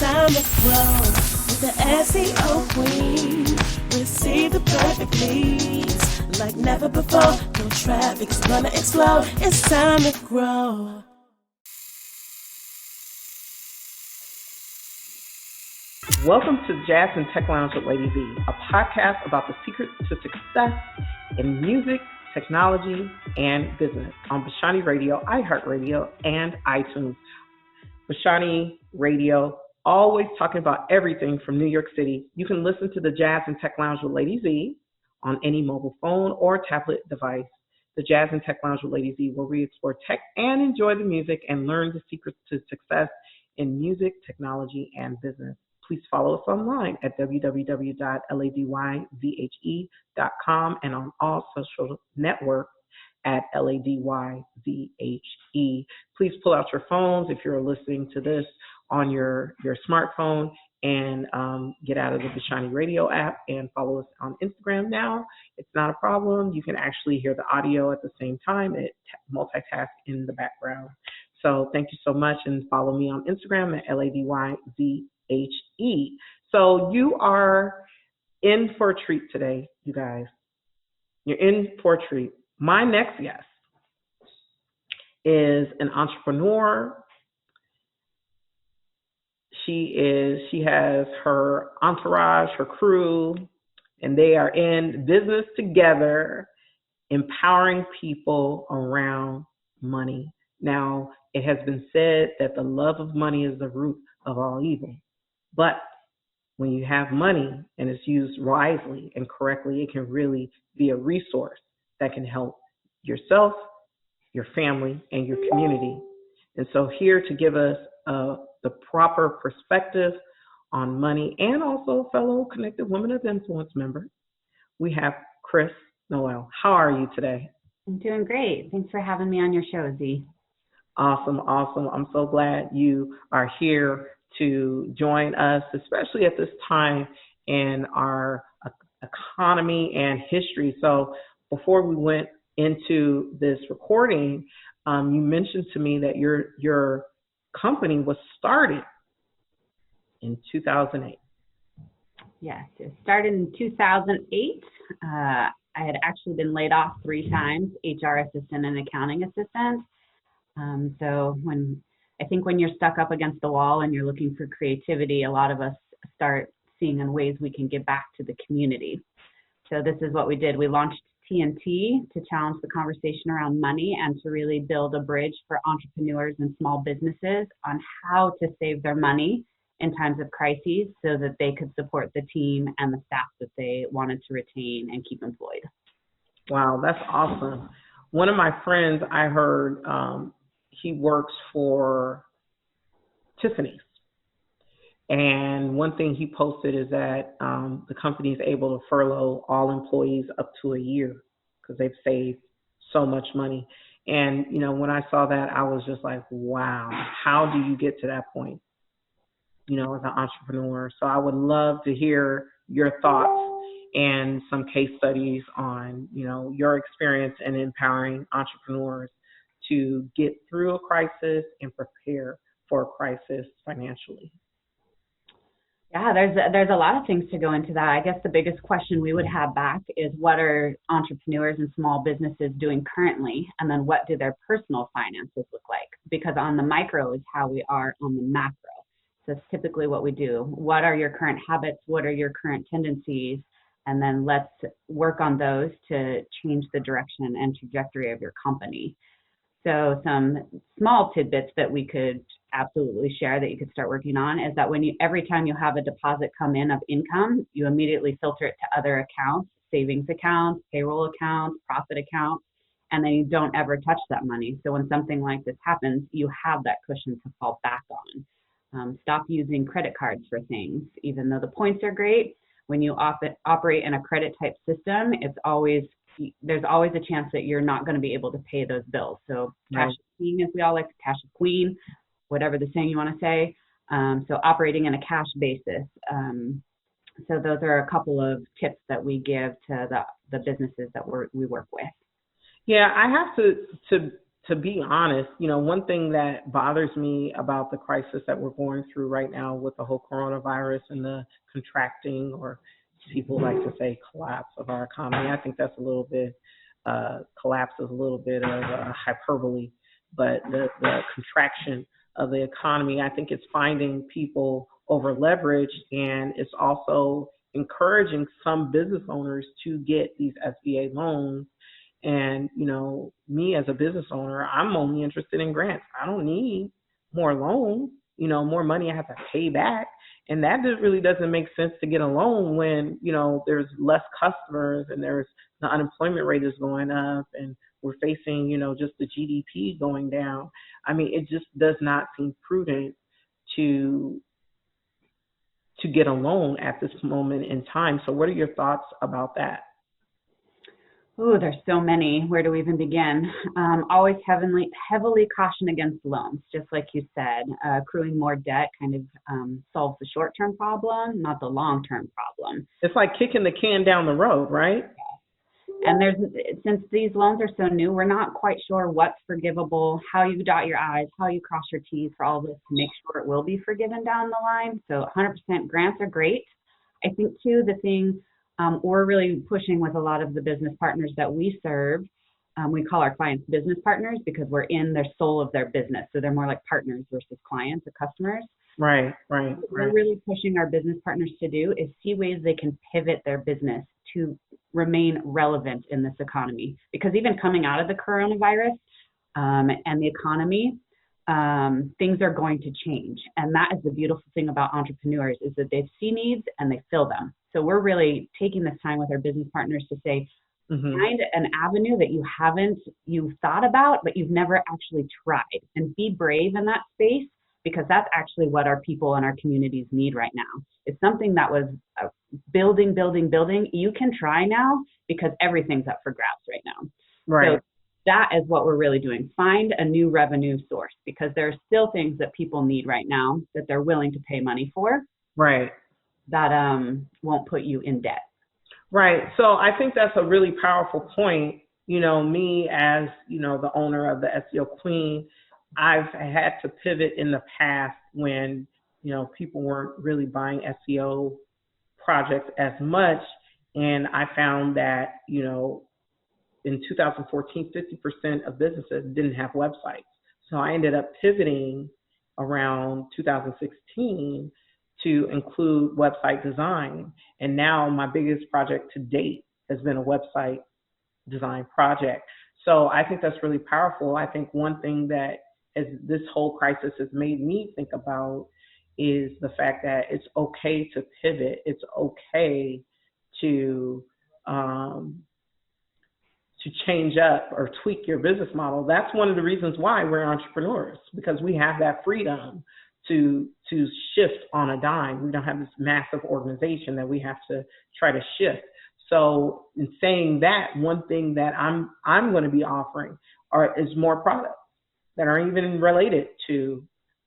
time to grow with the SEO Queen. Receive the perfect leads like never before. No traffic is gonna explode. It's time to grow. Welcome to Jazz and Tech Lounge with Lady V, a podcast about the secrets to success in music, technology, and business on Bashani Radio, iHeartRadio, and iTunes. Bashani Radio, always talking about everything from New York City. You can listen to the Jazz and Tech Lounge with Lady Z on any mobile phone or tablet device. The Jazz and Tech Lounge with Lady Z, where we explore tech and enjoy the music and learn the secrets to success in music, technology, and business. Please follow us online at www.ladyvhe.com and on all social networks at ladyvhe. Please pull out your phones if you're listening to this on your smartphone and get out of the Bashani Radio app and follow us on Instagram now. It's not a problem. You can actually hear the audio at the same time. It multitask in the background. So thank you so much, and follow me on Instagram at ladyvhe. So you are in for a treat today, you guys. You're in for a treat. My next guest is an entrepreneur. She has her entourage, her crew, and they are in business together, empowering people around money. Now, it has been said that the love of money is the root of all evil. But when you have money and it's used wisely and correctly, it can really be a resource that can help yourself, your family, and your community. And so here to give us the proper perspective on money, and also fellow Connected Women of Influence member, we have Crys Noell. How are you today? I'm doing great. Thanks for having me on your show, Z. Awesome. I'm so glad you are here to join us, especially at this time in our economy and history. So before we went into this recording, you mentioned to me that your company was started in 2008. Yes, it started in 2008. I had actually been laid off 3 times, HR assistant and accounting assistant. So when you're stuck up against the wall and you're looking for creativity, a lot of us start seeing in ways we can give back to the community. So this is what we did. We launched TNT to challenge the conversation around money and to really build a bridge for entrepreneurs and small businesses on how to save their money in times of crises so that they could support the team and the staff that they wanted to retain and keep employed. Wow, that's awesome. One of my friends, I heard, he works for Tiffany's. And one thing he posted is that the company is able to furlough all employees up to a year because they've saved so much money. And, when I saw that, I was just like, wow, how do you get to that point, as an entrepreneur? So I would love to hear your thoughts and some case studies on, your experience in empowering entrepreneurs to get through a crisis and prepare for a crisis financially. Yeah, there's a lot of things to go into that. I guess the biggest question we would have back is, what are entrepreneurs and small businesses doing currently? And then what do their personal finances look like? Because on the micro is how we are on the macro. So that's typically what we do. What are your current habits? What are your current tendencies? And then let's work on those to change the direction and trajectory of your company. So some small tidbits that we could absolutely share that you could start working on is that every time you have a deposit come in of income, you immediately filter it to other accounts, savings accounts, payroll accounts, profit accounts, and then you don't ever touch that money. So when something like this happens, you have that cushion to fall back on. Stop using credit cards for things. Even though the points are great, when you operate in a credit type system, there's always a chance that you're not going to be able to pay those bills. So cash is king, as we all like to, cash is queen, whatever the saying you want to say. So operating in a cash basis. So those are a couple of tips that we give to the businesses that we work with. Yeah, I have to to be honest, one thing that bothers me about the crisis that we're going through right now with the whole coronavirus and the contracting, or people like to say collapse of our economy, I think that's a little bit, collapse is a little bit of hyperbole, but the contraction of the economy, I think it's finding people over leveraged, and it's also encouraging some business owners to get these SBA loans. And, me as a business owner, I'm only interested in grants. I don't need more loans, more money I have to pay back. And that really doesn't make sense to get a loan when, there's less customers and the unemployment rate is going up and we're facing, just the GDP going down. I mean, it just does not seem prudent to get a loan at this moment in time. So what are your thoughts about that? Oh, there's so many. Where do we even begin? Always heavily caution against loans, just like you said. Accruing more debt kind of solves the short-term problem, not the long-term problem. It's like kicking the can down the road, right? And since these loans are so new, we're not quite sure what's forgivable, how you dot your I's, how you cross your T's for all of this to make sure it will be forgiven down the line. So 100% grants are great. I think, too, the thing we're really pushing with a lot of the business partners that we serve, we call our clients business partners because we're in their soul of their business. So they're more like partners versus clients or customers. Right. We're really pushing our business partners to do is see ways they can pivot their business to remain relevant in this economy. Because even coming out of the coronavirus and the economy, things are going to change. And that is the beautiful thing about entrepreneurs is that they see needs and they fill them. So we're really taking this time with our business partners to say, find an avenue that you've thought about, but you've never actually tried, and be brave in that space, because that's actually what our people and our communities need right now. It's something that was building. You can try now because everything's up for grabs right now. Right. So that is what we're really doing. Find a new revenue source, because there are still things that people need right now that they're willing to pay money for. Right. That won't put you in debt. Right. So I think that's a really powerful point. Me as, the owner of the SEO Queen, I've had to pivot in the past when, people weren't really buying SEO projects as much. And I found that, in 2014, 50% of businesses didn't have websites. So I ended up pivoting around 2016 to include website design. And now my biggest project to date has been a website design project. So I think that's really powerful. I think one thing that this whole crisis has made me think about is the fact that it's okay to pivot. It's okay to change up or tweak your business model. That's one of the reasons why we're entrepreneurs, because we have that freedom to shift on a dime. We don't have this massive organization that we have to try to shift. So in saying that, one thing that I'm going to be offering is more products that are even related to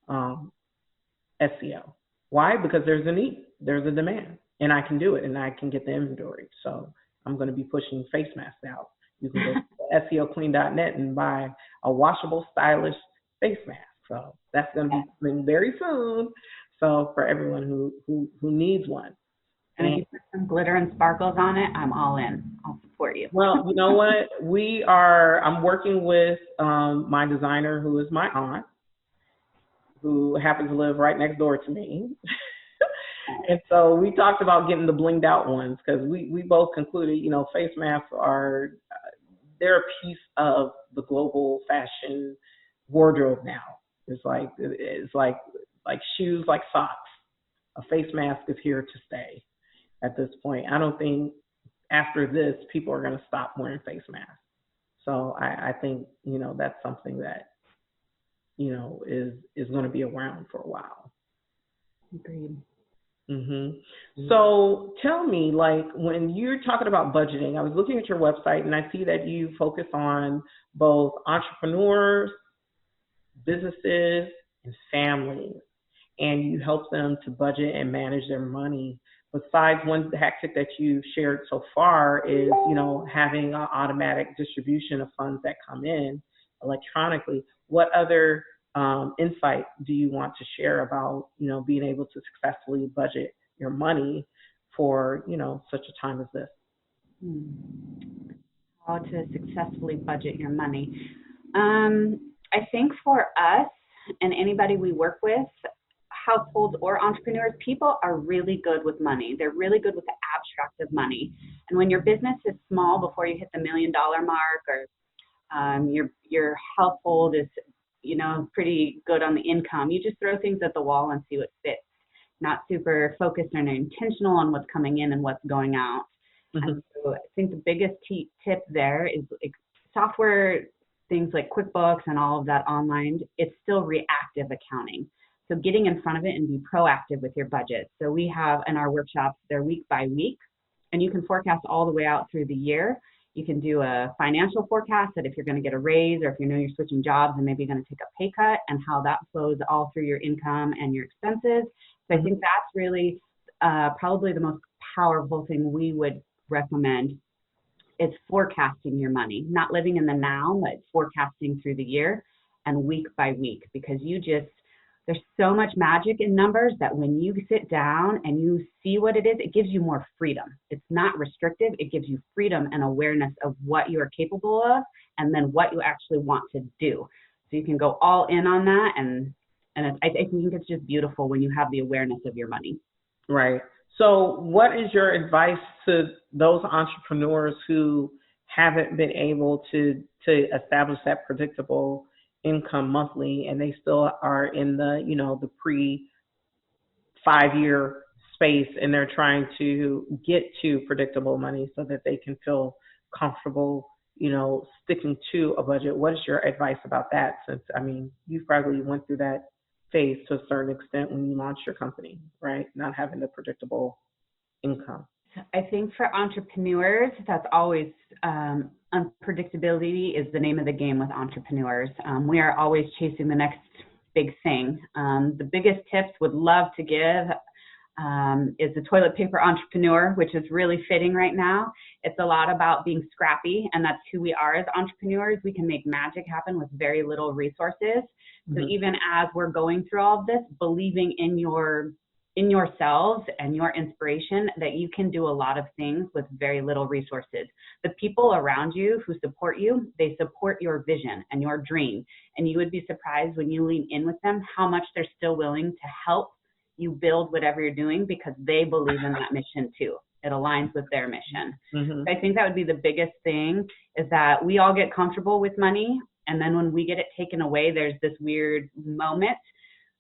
SEO. Why? Because there's a need, there's a demand, and I can do it, and I can get the inventory. So I'm going to be pushing face masks out. You can go to SEOqueen.net and buy a washable, stylish face mask. So that's going to be coming very soon. So for everyone who needs one. And if you put some glitter and sparkles on it, I'm all in. I'll support you. Well, you know what? I'm working with my designer, who is my aunt, who happens to live right next door to me. And so we talked about getting the blinged out ones, because we both concluded, face masks they're a piece of the global fashion wardrobe now. It's like shoes, like socks. A face mask is here to stay at this point. I don't think after this, people are going to stop wearing face masks. So I think, that's something that, is going to be around for a while. Agreed. Mm-hmm. So tell me, when you're talking about budgeting, I was looking at your website and I see that you focus on both entrepreneurs, businesses, and families, and you help them to budget and manage their money. Besides, one tactic that you shared so far is, having an automatic distribution of funds that come in electronically. What other insight do you want to share about, being able to successfully budget your money for, such a time as this? How to successfully budget your money. I think for us and anybody we work with, households or entrepreneurs, people are really good with money. They're really good with the abstract of money. And when your business is small, before you hit the $1 million mark, or your household is, pretty good on the income, you just throw things at the wall and see what fits. Not super focused and intentional on what's coming in and what's going out. Mm-hmm. And so I think the biggest tip there is software, things like QuickBooks and all of that online, it's still reactive accounting. So getting in front of it and be proactive with your budget. So we have in our workshops, they're week by week, and you can forecast all the way out through the year. You can do a financial forecast that if you're going to get a raise, or if you're switching jobs and maybe you're going to take a pay cut, and how that flows all through your income and your expenses. So I think that's really probably the most powerful thing we would recommend is forecasting your money, not living in the now, but forecasting through the year and week by week, because there's so much magic in numbers that when you sit down and you see what it is, it gives you more freedom. It's not restrictive. It gives you freedom and awareness of what you are capable of and then what you actually want to do. So you can go all in on that. And I think it's just beautiful when you have the awareness of your money. Right. So what is your advice to those entrepreneurs who haven't been able to establish that predictable income monthly, and they still are in the pre 5-year space, and they're trying to get to predictable money so that they can feel comfortable, sticking to a budget? What is your advice about that? Since, you probably went through that phase to a certain extent when you launched your company, right? Not having the predictable income. I think for entrepreneurs, that's always unpredictability is the name of the game with entrepreneurs. We are always chasing the next big thing. The biggest tips would love to give is the toilet paper entrepreneur, which is really fitting right now. It's a lot about being scrappy, and that's who we are as entrepreneurs. We can make magic happen with very little resources. So even as we're going through all of this, believing in yourselves and your inspiration that you can do a lot of things with very little resources. The people around you who support you, they support your vision and your dream. And you would be surprised when you lean in with them how much they're still willing to help you build whatever you're doing, because they believe in that mission too. It aligns with their mission. So I think that would be the biggest thing, is that we all get comfortable with money. And then when we get it taken away, there's this weird moment.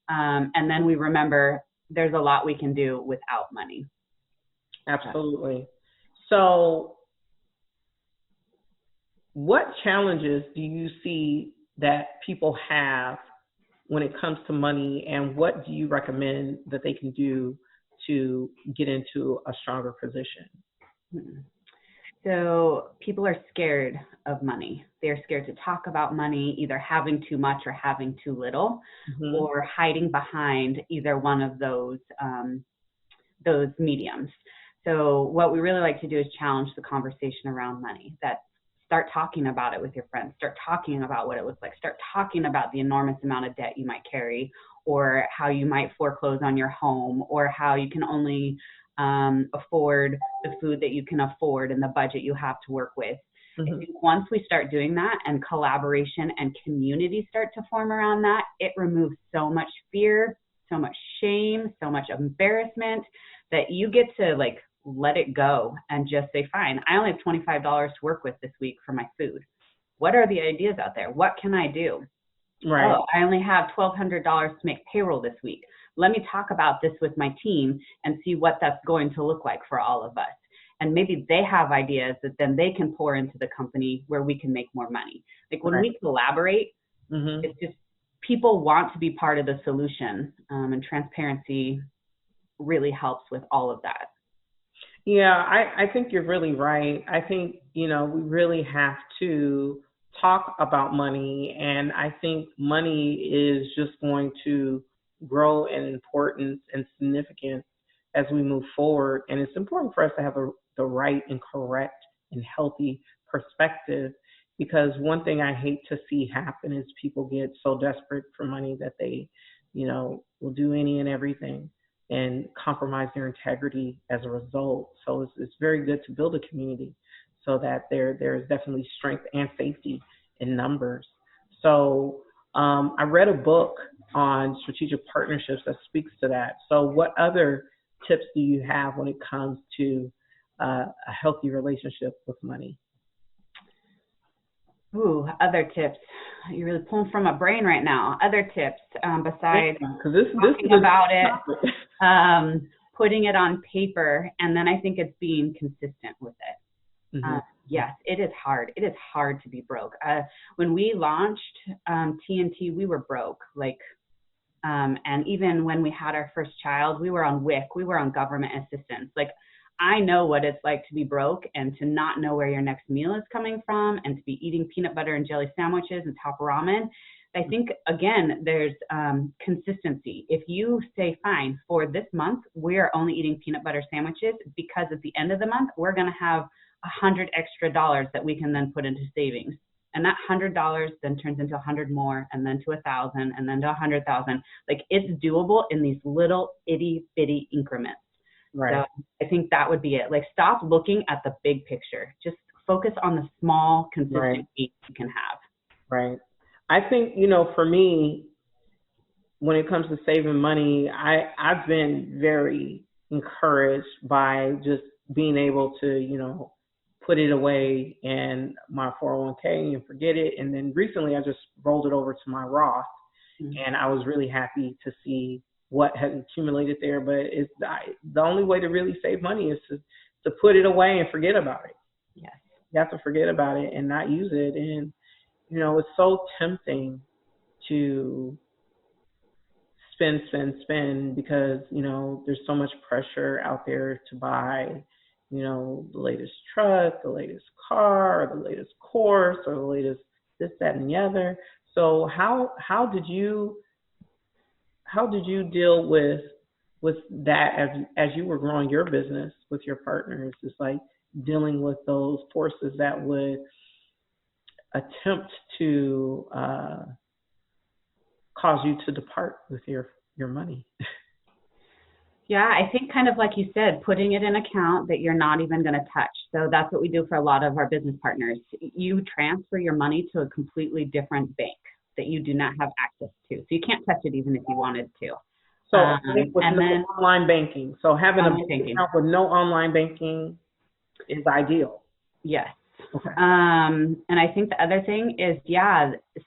And then we remember there's a lot we can do without money. Absolutely. So what challenges do you see that people have when it comes to money, and what do you recommend that they can do to get into a stronger position? So people are scared of money. They're scared to talk about money, either having too much or having too little, or hiding behind either one of those mediums. So what we really like to do is challenge the conversation around money. That start talking about it with your friends. Start talking about what it looks like. Start talking about the enormous amount of debt you might carry, or how you might foreclose on your home, or how you can only afford the food that you can afford and the budget you have to work with. I think once we start doing that and collaboration and community start to form around that, it removes so much fear, so much shame, so much embarrassment, that you get to let it go and just say, fine, I only have $25 to work with this week for my food. What are the ideas out there? What can I do? Right. Oh, I only have $1,200 to make payroll this week. Let me talk about this with my team and see what that's going to look like for all of us. And maybe they have ideas that then they can pour into the company where we can make more money. When we collaborate, it's just people want to be part of the solution, and transparency really helps with all of that. Yeah, I think you're really right. I think, we really have to talk about money, and I think money is just going to grow in importance and significance as we move forward. And it's important for us to have the right and correct and healthy perspective because one thing I hate to see happen is people get so desperate for money that they, will do any and everything and compromise their integrity as a result. So it's very good to build a community so that there's definitely strength and safety in numbers. So I read a book on strategic partnerships that speaks to that. So what other tips do you have when it comes to a healthy relationship with money? Ooh, other tips. You're really pulling from my brain right now. Other tips besides talking about it, putting it on paper, and then I think it's being consistent with it. Mm-hmm. Yes, it is hard. It is hard to be broke. When we launched TNT, we were broke. And even when we had our first child, we were on WIC. We were on government assistance. I know what it's like to be broke and to not know where your next meal is coming from and to be eating peanut butter and jelly sandwiches and top ramen. I think, again, there's consistency. If you say, fine, for this month, we are only eating peanut butter sandwiches because at the end of the month, we're going to have $100 extra that we can then put into savings. And that $100 then turns into 100 more, and then to 1,000, and then to 100,000. It's doable in these little itty bitty increments. Right. So I think that would be it. Stop looking at the big picture. Just focus on the small, consistent gains you can have. Right. I think, for me, when it comes to saving money, I've been very encouraged by just being able to, put it away in my 401k and forget it. And then recently I just rolled it over to my Roth, and I was really happy to see what has accumulated there. But it's the only way to really save money is to put it away and forget about it. Yes. You have to forget about it and not use it. And, it's so tempting to spend because, there's so much pressure out there to buy, the latest truck, the latest car, or the latest course, or the latest this, that, and the other. So how did you deal with that as you were growing your business with your partners? It's like dealing with those forces that would attempt to cause you to depart with your money. Yeah, I think kind of like you said, putting it in an account that you're not even going to touch. So that's what we do for a lot of our business partners. You transfer your money to a completely different bank that you do not have access to. So you can't touch it even if you wanted to. So online banking. So having a bank account with no online banking is ideal. Yes. Okay. And I think the other thing is,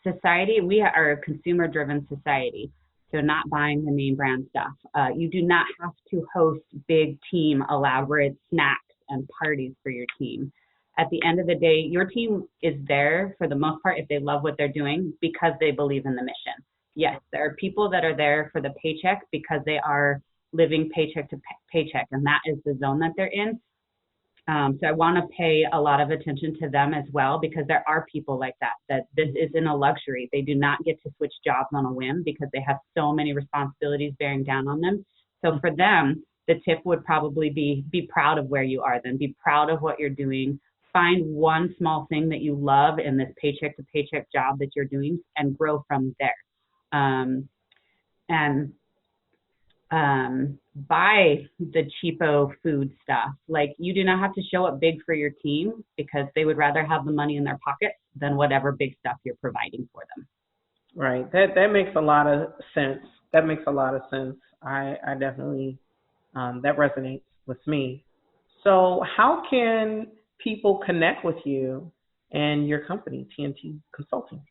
society, we are a consumer-driven society. So not buying the name brand stuff. You do not have to host big team elaborate snacks and parties for your team. At the end of the day, your team is there for the most part if they love what they're doing because they believe in the mission. Yes, there are people that are there for the paycheck because they are living paycheck to paycheck, and that is the zone that they're in. So I want to pay a lot of attention to them as well, because there are people like that this isn't a luxury. They do not get to switch jobs on a whim because they have so many responsibilities bearing down on them. So for them, the tip would probably be proud of where you are then. Be proud of what you're doing. Find one small thing that you love in this paycheck to paycheck job that you're doing and grow from there. Buy the cheapo food stuff. You do not have to show up big for your team because they would rather have the money in their pockets than whatever big stuff you're providing for them. Right. That makes a lot of sense. I definitely, that resonates with me. So how can people connect with you and your company, TNT Consulting?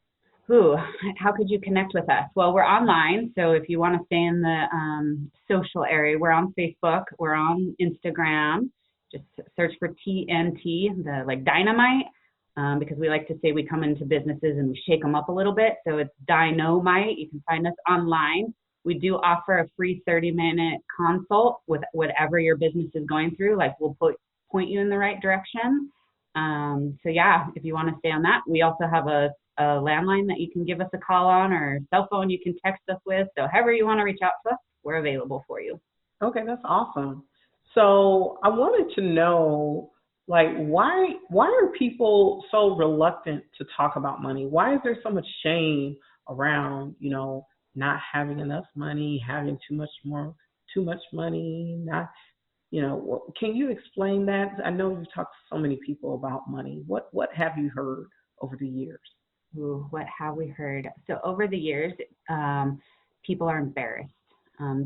How could you connect with us? Well, we're online. So if you want to stay in the social area, we're on Facebook, we're on Instagram. Just search for TNT, the dynamite, because we like to say we come into businesses and we shake them up a little bit. So it's Dynamite. You can find us online. We do offer a free 30-minute consult with whatever your business is going through. We'll point you in the right direction. So yeah, if you want to stay on that, we also have a landline that you can give us a call on, or a cell phone you can text us with. So however you want to reach out to us, we're available for you. Okay, that's awesome. So I wanted to know Like, why are people so reluctant to talk about money? Why is there so much shame around, not having enough money, having too much money, not, can you explain that? I know you've talked to so many people about money. What have you heard over the years? Ooh, what have we heard? So over the years, people are embarrassed.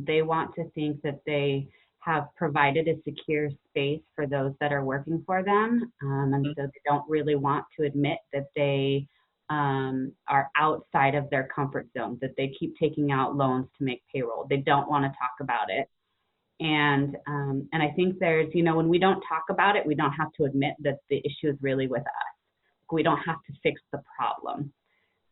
They want to think that they have provided a secure space for those that are working for them. And so they don't really want to admit that they are outside of their comfort zone, that they keep taking out loans to make payroll. They don't want to talk about it. And I think there's, when we don't talk about it, we don't have to admit that the issue is really with us. We don't have to fix the problem.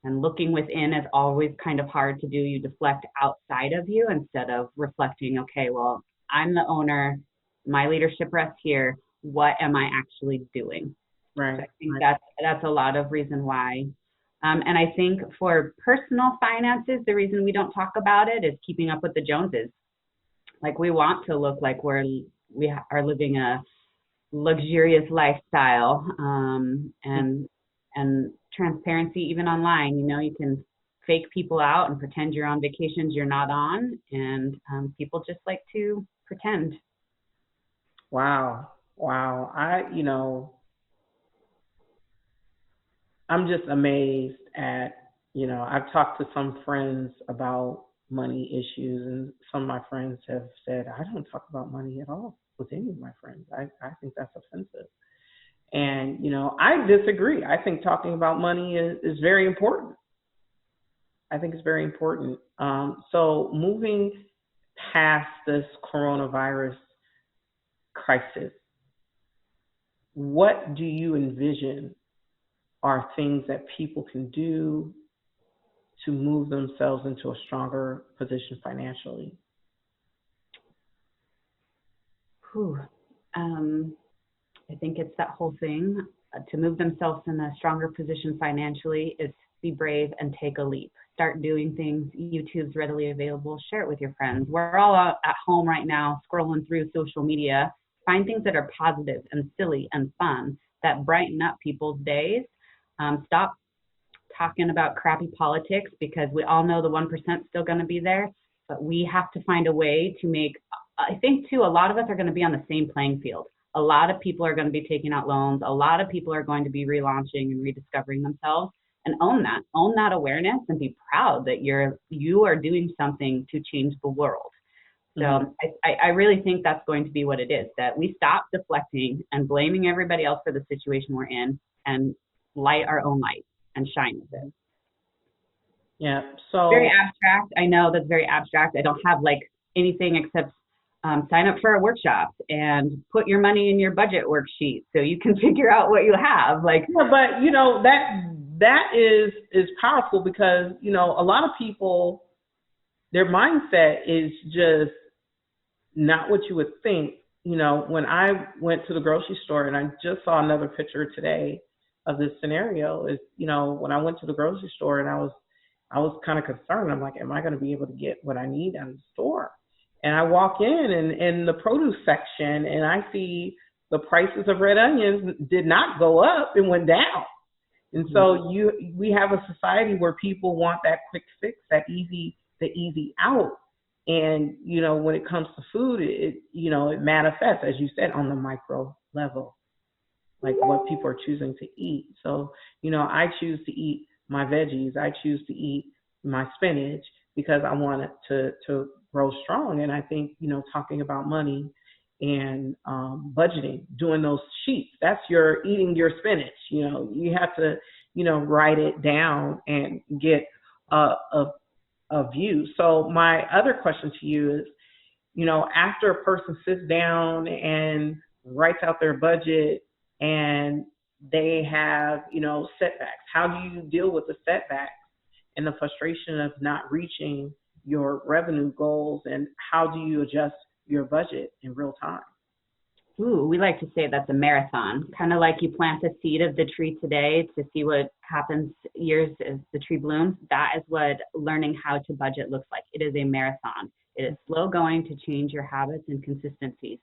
And looking within is always kind of hard to do. You deflect outside of you instead of reflecting, okay, well, I'm the owner, my leadership rests here. What am I actually doing? Right. So I think that's a lot of reason why. And I think for personal finances, the reason we don't talk about it is keeping up with the Joneses. Like, we want to look like we are living a luxurious lifestyle, and transparency even online. You can fake people out and pretend you're on vacations you're not on, and people just like to pretend. Wow. I'm just amazed at, I've talked to some friends about money issues, and some of my friends have said, I don't talk about money at all with any of my friends. I think that's offensive. And, I disagree. I think talking about money is very important. I think it's very important. So moving past this coronavirus crisis, what do you envision are things that people can do to move themselves into a stronger position financially? I think it's that whole thing. To move themselves in a stronger position financially is be brave and take a leap. Start doing things. YouTube's readily available. Share it with your friends. We're all out at home right now scrolling through social media. Find things that are positive and silly and fun that brighten up people's days. Stop talking about crappy politics, because we all know the 1% is still going to be there, but we have to find a way to make, I think too, a lot of us are going to be on the same playing field. A lot of people are going to be taking out loans. A lot of people are going to be relaunching and rediscovering themselves, and own that awareness, and be proud that you are doing something to change the world. So I really think that's going to be what it is, that we stop deflecting and blaming everybody else for the situation we're in, and light our own light and shine with it. Yeah. So very abstract. I know that's very abstract. I don't have like anything except sign up for our workshops and put your money in your budget worksheet so you can figure out what you have. Like, yeah, but that is powerful, because a lot of people, their mindset is just not what you would think. When I went to the grocery store, and I just saw another picture today of this scenario, is when I went to the grocery store, and I was kind of concerned. I'm like, am I going to be able to get what I need out of the store? And I walk in the produce section, and I see the prices of red onions did not go up, it went down. And so we have a society where people want that quick fix, the easy out. And, when it comes to food, it manifests, as you said, on the micro level, like what people are choosing to eat. So, I choose to eat my veggies. I choose to eat my spinach because I want it to grow strong. And I think, talking about money and budgeting, doing those sheets, that's your eating your spinach. You have to, write it down and get a view. So my other question to you is, after a person sits down and writes out their budget and they have, setbacks, how do you deal with the setbacks and the frustration of not reaching your revenue goals, and how do you adjust your budget in real time? Ooh, we like to say that's a marathon, kind of like you plant a seed of the tree today to see what happens years as the tree blooms. That is what learning how to budget looks like. It is a marathon. It is slow going to change your habits and consistencies.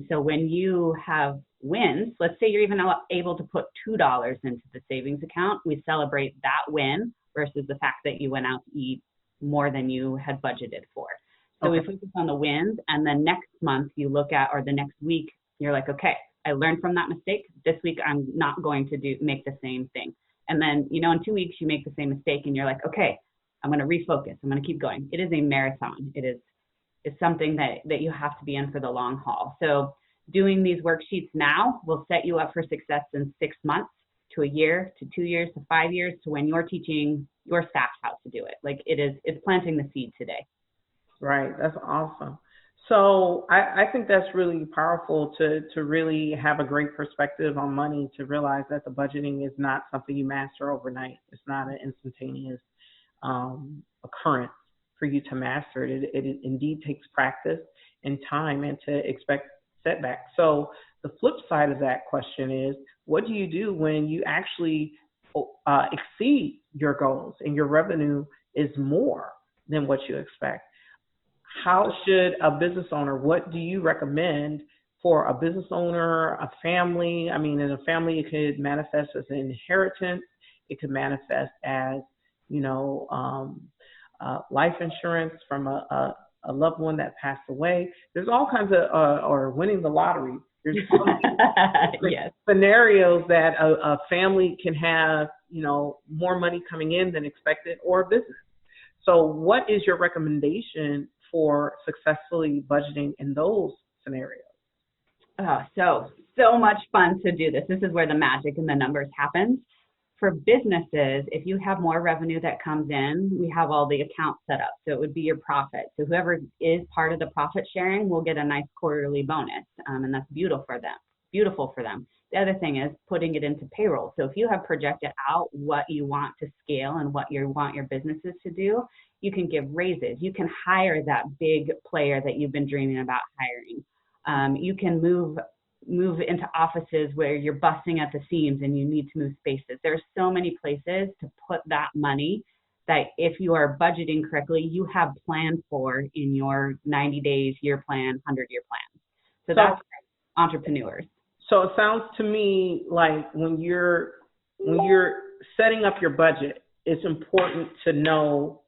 So when you have wins, let's say you're even able to put $2 into the savings account, we celebrate that win versus the fact that you went out to eat more than you had budgeted for. So we focus on the wins, and then next month you look at, or the next week, you're like, okay, I learned from that mistake. This week I'm not going to make the same thing. And then, you know, in 2 weeks you make the same mistake and you're like, okay, I'm going to refocus. I'm going to keep going. It is a marathon. It's something that you have to be in for the long haul. So doing these worksheets now will set you up for success in 6 months to a year, to 2 years, to 5 years, to when you're teaching your staff how to do it. Like it's planting the seed today. Right. That's awesome. So I think that's really powerful to really have a great perspective on money, to realize that the budgeting is not something you master overnight. It's not an instantaneous occurrence for you to master it. It indeed takes practice and time, and to expect setbacks. So the flip side of that question is, what do you do when you actually exceed your goals and your revenue is more than what you expect? How should a business owner, what do you recommend for a business owner, a family? I mean, in a family, it could manifest as an inheritance. It could manifest as, you know, life insurance from a loved one that passed away. There's all kinds of, or winning the lottery. There's yes. scenarios that a family can have, you know, more money coming in than expected, or a business. So what is your recommendation for successfully budgeting in those scenarios? So much fun to do this. This is where the magic and the numbers happens. For businesses, if you have more revenue that comes in, we have all the accounts set up. So it would be your profit. So whoever is part of the profit sharing will get a nice quarterly bonus. And that's beautiful for them. The other thing is putting it into payroll. So if you have projected out what you want to scale and what you want your businesses to do, you can give raises. You can hire that big player that you've been dreaming about hiring. You can move into offices where you're busting at the seams and you need to move spaces. There's so many places to put that money that if you are budgeting correctly, you have planned for in your 90 days, year plan, 100-year plan. So that's entrepreneurs. So it sounds to me like when you're setting up your budget, it's important to know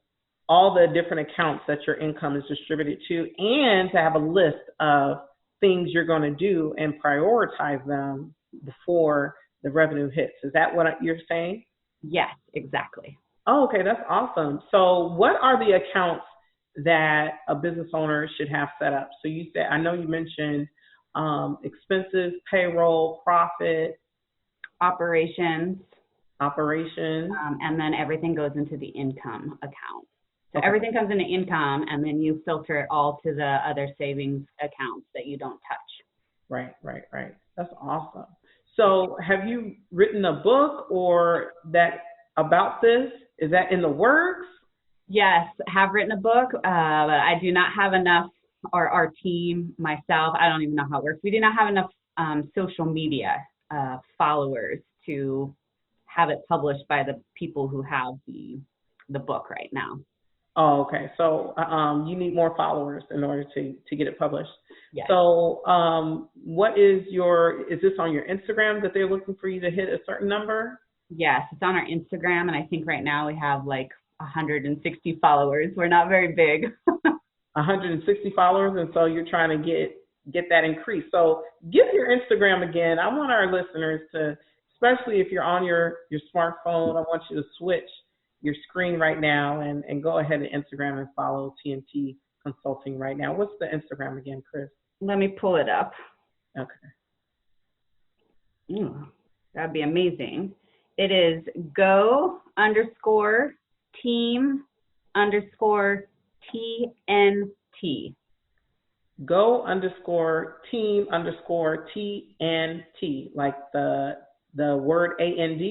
all the different accounts that your income is distributed to, and to have a list of things you're going to do and prioritize them before the revenue hits. Is that what you're saying? Yes, exactly. Oh, okay, that's awesome. So what are the accounts that a business owner should have set up? So you said, I know you mentioned expenses, payroll, profit, operations, and then everything goes into the income account. So okay. Everything comes into income, and then you filter it all to the other savings accounts that you don't touch. Right. That's awesome. So have you written a book or that about this? Is that in the works? Yes, have written a book, but I do not have enough, or our team, myself, I don't even know how it works. We do not have enough social media followers to have it published by the people who have the book right now. Oh, okay. So you need more followers in order to get it published. Yes. So what is this on your Instagram that they're looking for you to hit a certain number? Yes, it's on our Instagram, and I think right now we have like 160 followers. We're not very big. 160 followers, and so you're trying to get that increase. So give your Instagram again. I want our listeners to, especially if you're on your smartphone, I want you to switch your screen right now and go ahead and Instagram and follow TNT Consulting right now. What's the Instagram again, Crys? Let me pull it up. Okay. That'd be amazing. It is go_team_TNT. Go_team_TNT, like the word AND?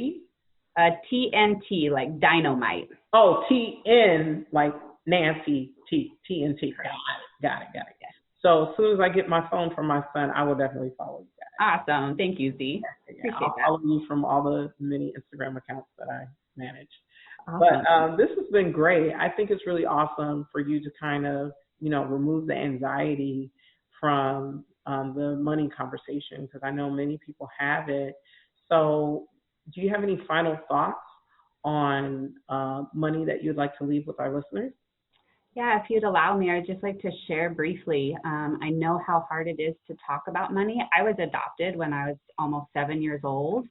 TNT, like dynamite. Oh, TN, like Nancy, TNT. Got it. Yes. So as soon as I get my phone from my son, I will definitely follow you guys. Awesome. Thank you, Z. Yeah, I'll follow you from all the many Instagram accounts that I manage. Awesome. But this has been great. I think it's really awesome for you to kind of, remove the anxiety from the money conversation, because I know many people have it. So do you have any final thoughts on money that you'd like to leave with our listeners? Yeah, if you'd allow me, I'd just like to share briefly. I know how hard it is to talk about money. I was adopted when I was almost 7 years old,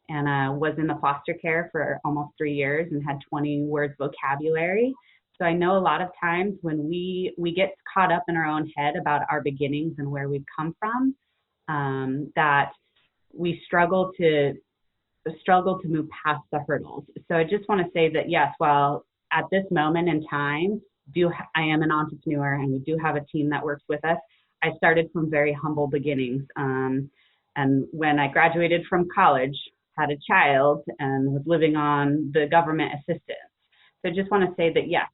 and was in the foster care for almost 3 years and had 20 words vocabulary. So I know a lot of times when we get caught up in our own head about our beginnings and where we've come from, that we struggle to move past the hurdles. So I just want to say that, yes, while at this moment in time, I am an entrepreneur and we do have a team that works with us. I started from very humble beginnings. And when I graduated from college, had a child and was living on the government assistance. So I just want to say that, yes,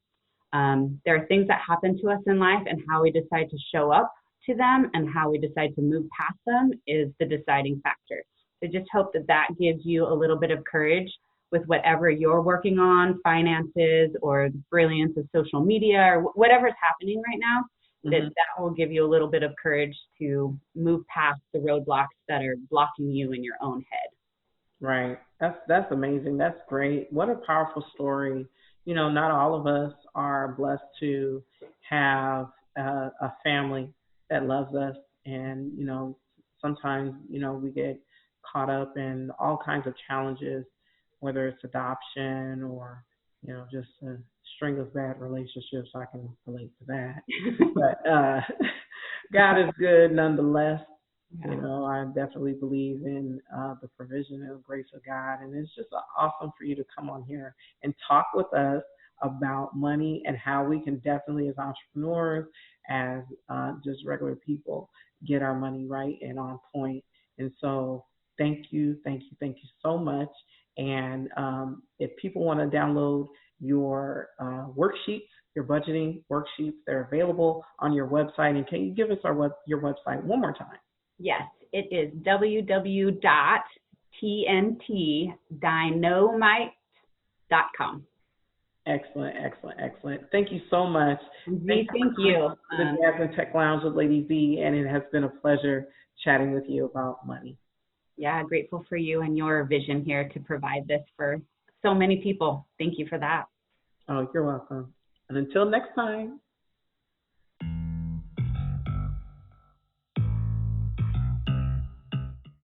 there are things that happen to us in life, and how we decide to show up to them and how we decide to move past them is the deciding factor. So just hope that gives you a little bit of courage with whatever you're working on, finances or the brilliance of social media or whatever's happening right now, that will give you a little bit of courage to move past the roadblocks that are blocking you in your own head. Right. That's amazing. That's great. What a powerful story. You know, not all of us are blessed to have a family that loves us. And, you know, sometimes, you know, we get caught up in all kinds of challenges, whether it's adoption or, you know, just a string of bad relationships. I can relate to that. But God is good nonetheless. Yeah. You know, I definitely believe in the provision and grace of God. And it's just awesome for you to come on here and talk with us about money and how we can definitely, as entrepreneurs, as just regular people, get our money right and on point. And so thank you so much. And if people want to download your worksheets, your budgeting worksheets, they're available on your website. And can you give us your website one more time? Yes, it is www.tntdynamite.com. Excellent. Thank you so much. Thank you. The Jasmine Tech Lounge with Lady Z, and it has been a pleasure chatting with you about money. Yeah, grateful for you and your vision here to provide this for so many people. Thank you for that. Oh, you're welcome. And until next time.